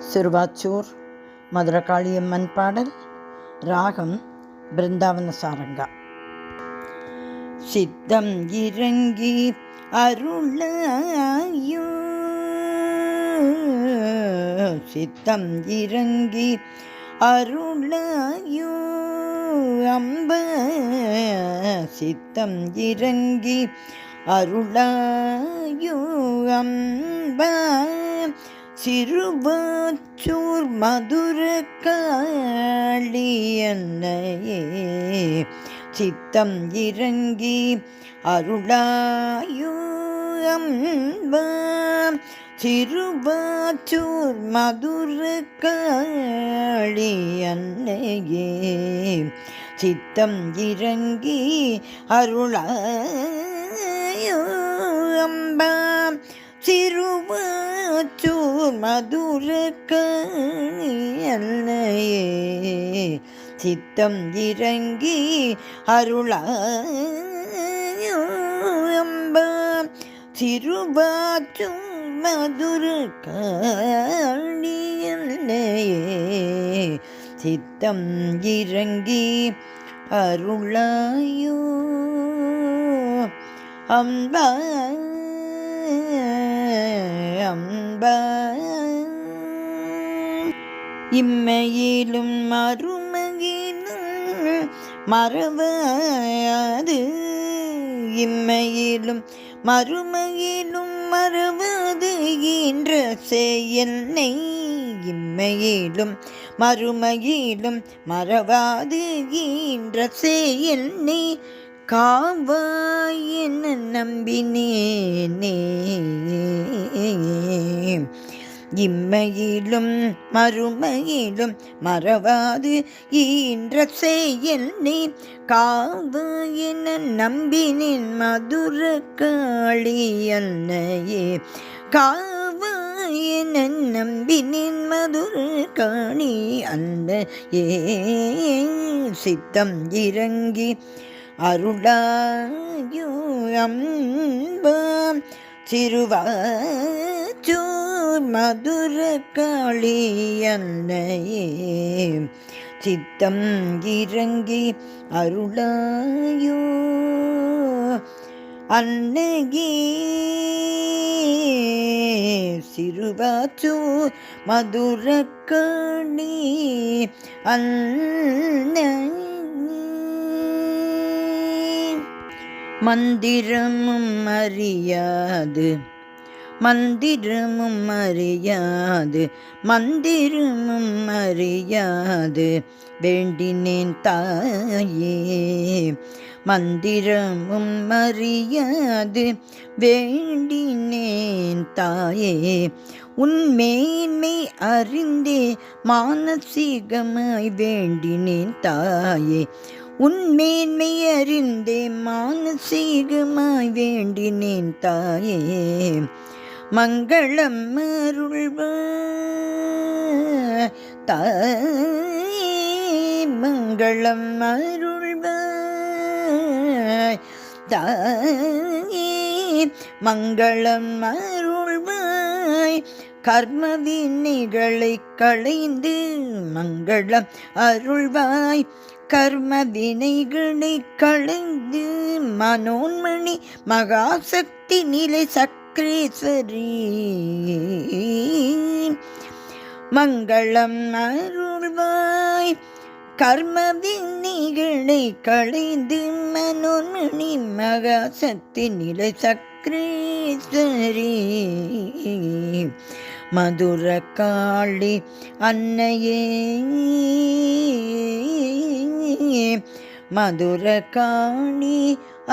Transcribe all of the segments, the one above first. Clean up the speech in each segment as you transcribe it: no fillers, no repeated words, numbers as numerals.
சிறுவாச்சூர் மதுரகாளியம்மன் பாடல். ராகம் பிருந்தாவன சாரங்கா. சித்தம் இறங்கி அருளாயோ, சித்தம் இறங்கி அருளாயோ அம்ப, சித்தம் இறங்கி அருளாயோ அம்ப, சிறுவாச்சூர் மதுரகாளி அன்னையே, சித்தம் இறங்கி அருளாயோ அம்பா, சிறுவாச்சூர் மதுரகாளி அன்னையே, சித்தம் இறங்கி அருளாயோ அம்பா, சிறுவாச்சூர் மதுரகாளி அன்னையே, சித்தம் இறங்கி அருளாயோ அம்பா, சிறுவாச்சூர் மதுரகாளி அன்னையே, சித்தம் இறங்கி அருளாயோ அம்பா அம்பா. இம்மையிலும் மறுமையிலும் மறவாது, இம்மையிலும் மறுமையிலும் மறவாது என்ற செயலை, இம்மையிலும் மறுமையிலும் மறவாது என்ற செயலை காவாய் என நம்பினேனே, இம்மையிலும் மறுமையிலும் மறவாது என்ற செயலை காவாய் என நம்பினேன் மதுரகாளி அன்னையே, காவாய் என நம்பினேன் மதுரகாளி அன்னையே, சித்தம் இறங்கி அருளாயோ அம்பா, சிறுவாச்சூர் மதுரகாளி அன்னையே, சித்தம் இறங்கி அருளாயோ அன்னையே, சிறுவாச்சூர் மதுரகாளி அன்னையே, மந்திரமும் அறியாது, மந்திரமும் அறியாது, மந்திரமும் அறியாது வேண்டினேன் தாயே, மந்திரமும் அறியாது வேண்டினேன் தாயே, உன்மேன்மை அறிந்தே மானசீகமாய் வேண்டினேன் தாயே, உன்மேன்மை அறிந்தே மானசீகமாய் வேண்டினேன் தாயே, மங்களம் அருள்வாய் தாயே, மங்களம் அருள்வாய் தாயே, மங்களம் அருள்வாய், கர்ம வினைகளை களைந்து மங்களம் அருள்வாய், கர்ம வினைகளை களைந்து மனோன்மணி மகாசக்தி நிலை சக்ரேஸ்வரி, மங்களம் அருள்வாய், கர்ம வினைகளை களைந்து மனோன்மணி மகாசக்தி நிலை சக்ரேஸ்வரி, மதுரகாளி அன்னையே, மதுரகாளி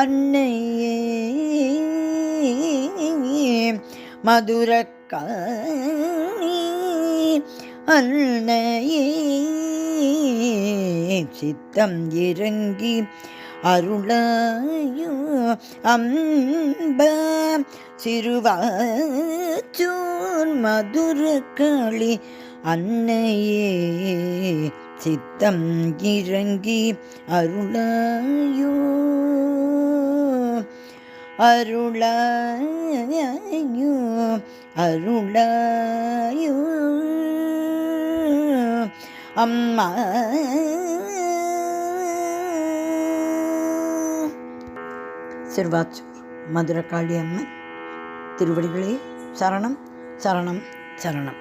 அன்னையே, மதுரகாளி அன்னையே, சித்தம் இறங்கி அருளாயோ அம்பா, சிறுவாச்சூர் மதுரகாளி அன்னையே, சித்தம் இறங்கி அருளாயோ அருளாயோ அருளாயோ அம்மா. சிறுவாச்சூர் மதுரகாளி அம்மன் திருவடிகளே சரணம் சரணம் சரணம்.